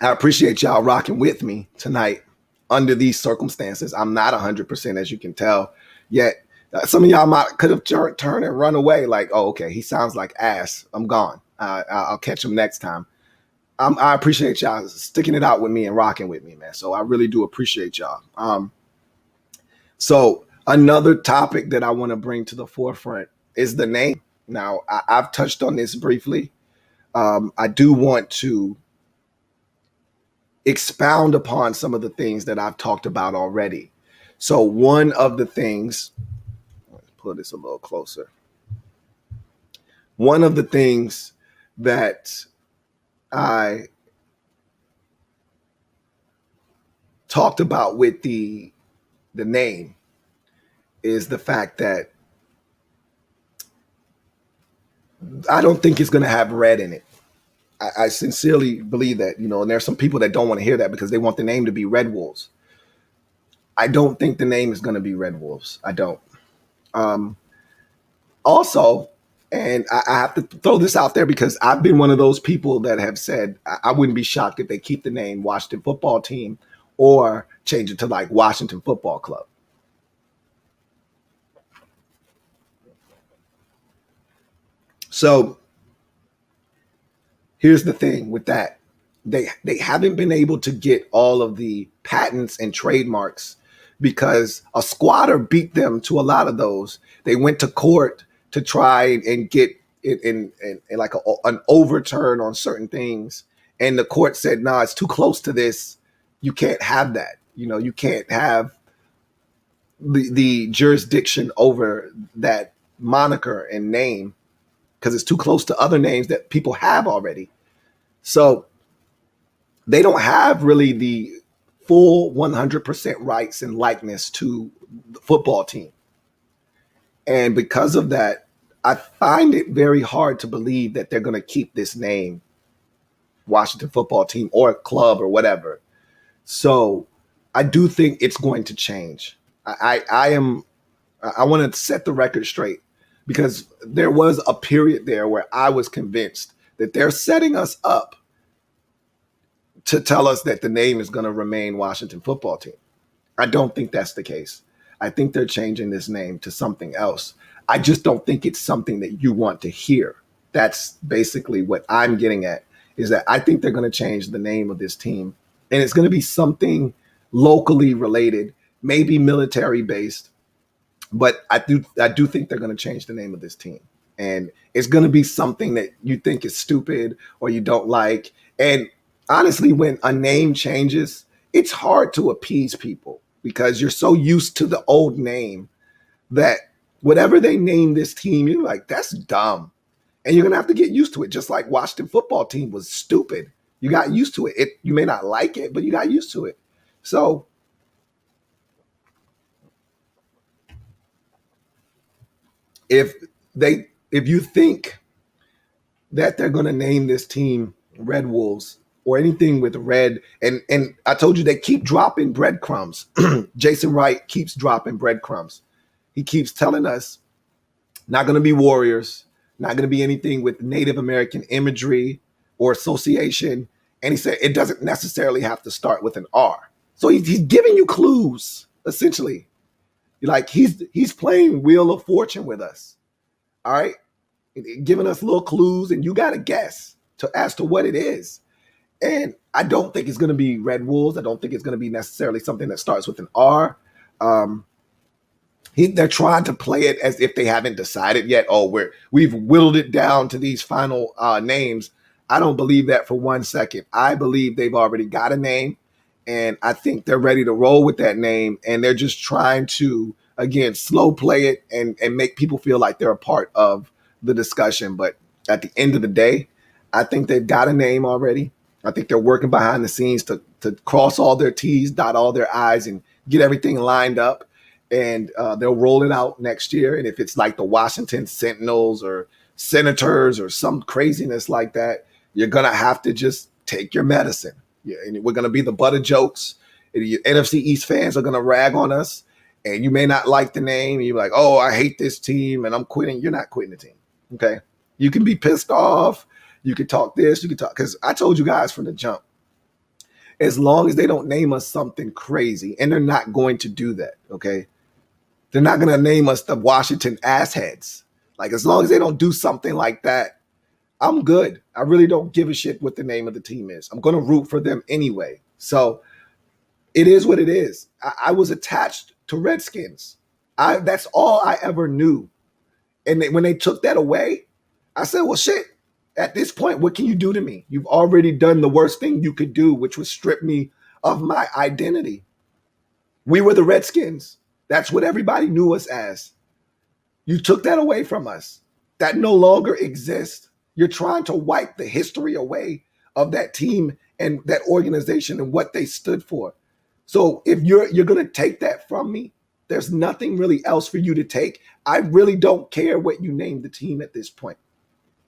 I appreciate y'all rocking with me tonight under these circumstances. I'm not 100%, as you can tell, yet some of y'all could have turned and run away like, oh, okay, he sounds like ass. I'm gone. I'll catch him next time. I appreciate y'all sticking it out with me and rocking with me, man. So I really do appreciate y'all. So another topic that I want to bring to the forefront is the name. Now, I've touched on this briefly. I do want to expound upon some of the things that I've talked about already. So one of the things, let's pull this a little closer. One of the things that I talked about with the name is the fact that I don't think it's going to have red in it. I sincerely believe that, and there's some people that don't want to hear that because they want the name to be Red Wolves. I don't think the name is going to be Red Wolves. I don't. Also, and I have to throw this out there because I've been one of those people that have said I wouldn't be shocked if they keep the name Washington Football Team or change it to like Washington Football Club. So here's the thing with that. They haven't been able to get all of the patents and trademarks because a squatter beat them to a lot of those. They went to court to try and get it in like an overturn on certain things. And the court said, no, it's too close to this. You can't have that. You can't have the jurisdiction over that moniker and name because it's too close to other names that people have already. So they don't have really the full 100% rights and likeness to the football team. And because of that, I find it very hard to believe that they're going to keep this name, Washington Football Team or club or whatever. So I do think it's going to change. I want to set the record straight because there was a period there where I was convinced that they're setting us up to tell us that the name is going to remain Washington Football Team. I don't think that's the case. I think they're changing this name to something else. I just don't think it's something that you want to hear. That's basically what I'm getting at, is that I think they're going to change the name of this team. And it's going to be something locally related, maybe military based. But I do think they're going to change the name of this team. And it's going to be something that you think is stupid or you don't like. And honestly, when a name changes, it's hard to appease people because you're so used to the old name that whatever they name this team, you're like, that's dumb. And you're going to have to get used to it. Just like Washington Football Team was stupid. You got used to it. You may not like it, but you got used to it. So if you think that they're going to name this team Red Wolves or anything with red, and I told you they keep dropping breadcrumbs. Jason Wright keeps dropping breadcrumbs. He keeps telling us not going to be Warriors, not going to be anything with Native American imagery or association. And he said it doesn't necessarily have to start with an R. So he's giving you clues, essentially. Like he's playing Wheel of Fortune with us. All right. Giving us little clues, and you got to guess as to what it is. And I don't think it's going to be Red Wolves. I don't think it's going to be necessarily something that starts with an R. They're trying to play it as if they haven't decided yet. Oh, we've whittled it down to these final names. I don't believe that for 1 second. I believe they've already got a name, and I think they're ready to roll with that name. And they're just trying to, again, slow play it and make people feel like they're a part of the discussion. But at the end of the day, I think they've got a name already. I think they're working behind the scenes to cross all their T's, dot all their I's, and get everything lined up. And they'll roll it out next year. And if it's like the Washington Sentinels or Senators or some craziness like that, you're going to have to just take your medicine. Yeah, and we're going to be the butt of jokes. NFC East fans are going to rag on us. And you may not like the name. You're like, oh, I hate this team and I'm quitting. You're not quitting the team. Okay. You can be pissed off. You can talk this. You can talk. Because I told you guys from the jump, as long as they don't name us something crazy, and they're not going to do that, okay? They're not going to name us the Washington Assheads. Like, as long as they don't do something like that, I'm good. I really don't give a shit what the name of the team is. I'm going to root for them anyway. So it is what it is. I was attached to Redskins. That's all I ever knew. And when they took that away, I said, well, shit, at this point, what can you do to me? You've already done the worst thing you could do, which was strip me of my identity. We were the Redskins. That's what everybody knew us as. You took that away from us. That no longer exists. You're trying to wipe the history away of that team and that organization and what they stood for. So if you're going to take that from me, there's nothing really else for you to take. I really don't care what you name the team at this point.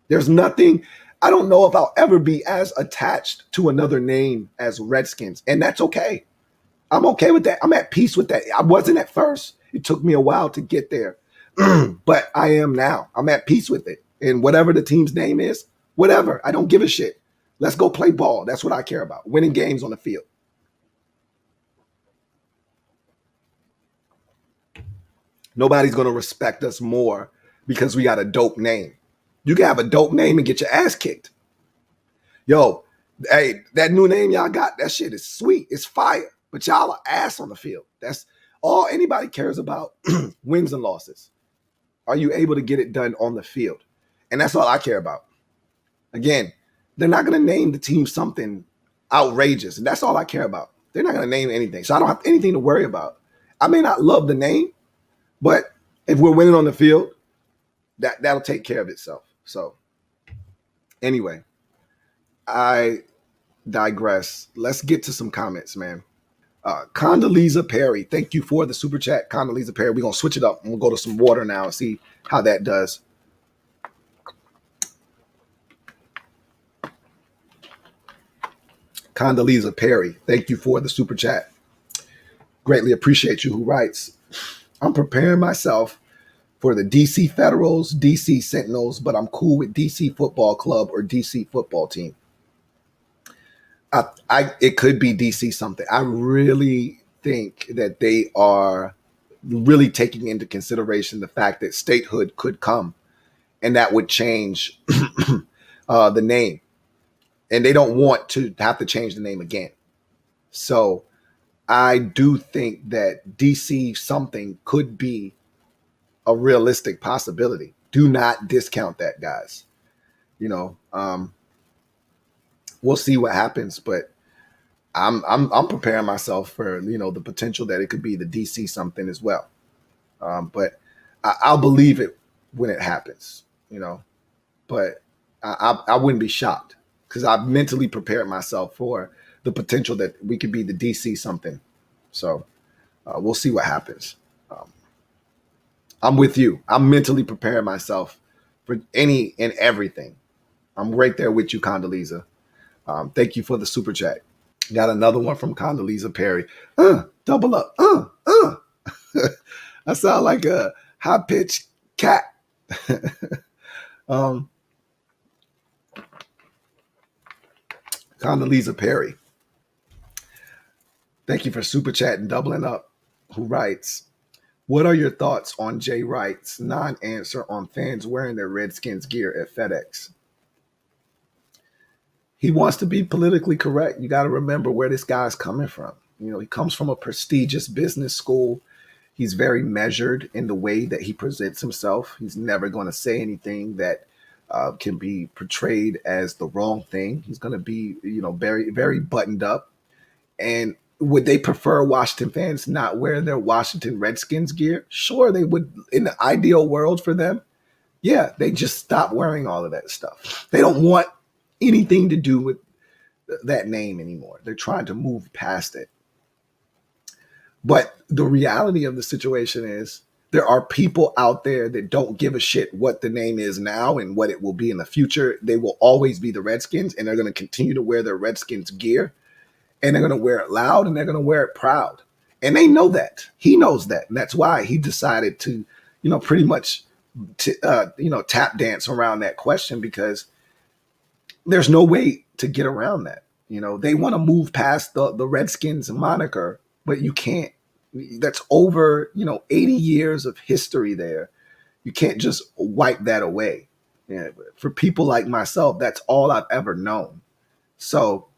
There's nothing. I don't know if I'll ever be as attached to another name as Redskins, and that's okay. I'm okay with that. I'm at peace with that. I wasn't at first. It took me a while to get there, but I am now. I'm at peace with it. And whatever the team's name is, whatever. I don't give a shit. Let's go play ball. That's what I care about. Winning games on the field. Nobody's going to respect us more because we got a dope name. You can have a dope name and get your ass kicked. Yo, hey, that new name y'all got, that shit is sweet. It's fire. But y'all are ass on the field. That's all anybody cares about. Wins and losses. Are you able to get it done on the field? And that's all I care about. Again, they're not going to name the team something outrageous. And that's all I care about. They're not going to name anything. So I don't have anything to worry about. I may not love the name, but if we're winning on the field, that'll take care of itself. So anyway, I digress. Let's get to some comments, man. Condoleezza Perry, thank you for the super chat. Condoleezza Perry, we're going to switch it up and we'll go to some water now and see how that does. Condoleezza Perry, thank you for the super chat. Greatly appreciate you. Who writes, I'm preparing myself for the DC Federals, DC Sentinels, but I'm cool with DC Football Club or DC Football Team. It could be DC something. I really think that they are really taking into consideration the fact that statehood could come, and that would change the name. And they don't want to have to change the name again. So I do think that DC something could be a realistic possibility. Do not discount that, guys. We'll see what happens, but I'm preparing myself for the potential that it could be the DC something as well. But I'll believe it when it happens, But I wouldn't be shocked because I've mentally prepared myself for the potential that we could be the DC something. So we'll see what happens. I'm with you. I'm mentally preparing myself for any and everything. I'm right there with you, Condoleezza. Thank you for the super chat. Got another one from Condoleezza Perry. Double up. I sound like a high-pitched cat. Condoleezza Perry. Thank you for super chat and doubling up. Who writes, what are your thoughts on Jay Wright's non-answer on fans wearing their Redskins gear at FedEx? He wants to be politically correct. You got to remember where this guy's coming from. He comes from a prestigious business school. He's very measured in the way that he presents himself. He's never going to say anything that can be portrayed as the wrong thing. He's going to be, very, very buttoned up. And would they prefer Washington fans not wear their Washington Redskins gear? Sure, they would. In the ideal world for them, yeah, they just stop wearing all of that stuff. They don't want anything to do with that name anymore. They're trying to move past it. But the reality of the situation is there are people out there that don't give a shit what the name is now and what it will be in the future. They will always be the Redskins, and they're going to continue to wear their Redskins gear, and they're going to wear it loud, and they're going to wear it proud. And they know that. He knows that. And that's why he decided to, pretty much, tap dance around that question, because there's no way to get around that. They want to move past the Redskins moniker, but you can't. That's over, 80 years of history there. You can't just wipe that away. Yeah, for people like myself, that's all I've ever known. So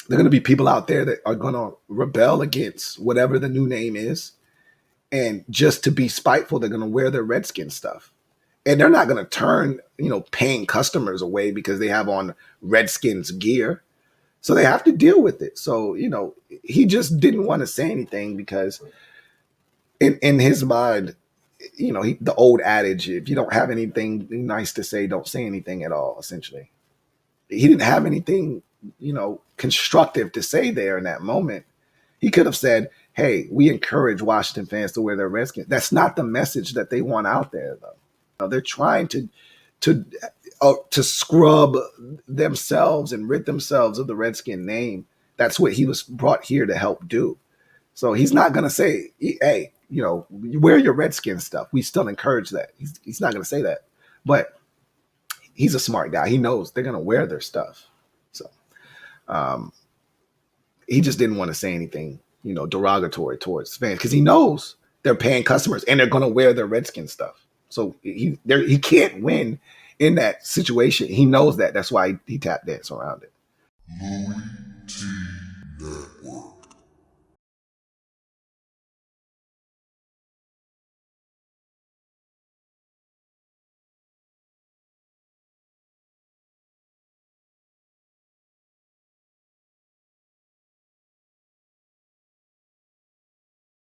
there are going to be people out there that are going to rebel against whatever the new name is. And just to be spiteful, they're going to wear their Redskin stuff. And they're not going to turn, paying customers away because they have on Redskins gear. So they have to deal with it. So, he just didn't want to say anything because in his mind, the old adage, if you don't have anything nice to say, don't say anything at all, essentially. He didn't have anything, constructive to say there in that moment. He could have said, hey, we encourage Washington fans to wear their Redskins. That's not the message that they want out there, though. They're trying to scrub themselves and rid themselves of the Redskin name. That's what he was brought here to help do. So he's not going to say, hey, you wear your Redskin stuff. We still encourage that. He's not going to say that. But he's a smart guy. He knows they're going to wear their stuff. So he just didn't want to say anything, derogatory towards fans because he knows they're paying customers and they're going to wear their Redskin stuff. So he can't win in that situation. He knows that. That's why he tap dance around it. LouieTeeNetwork.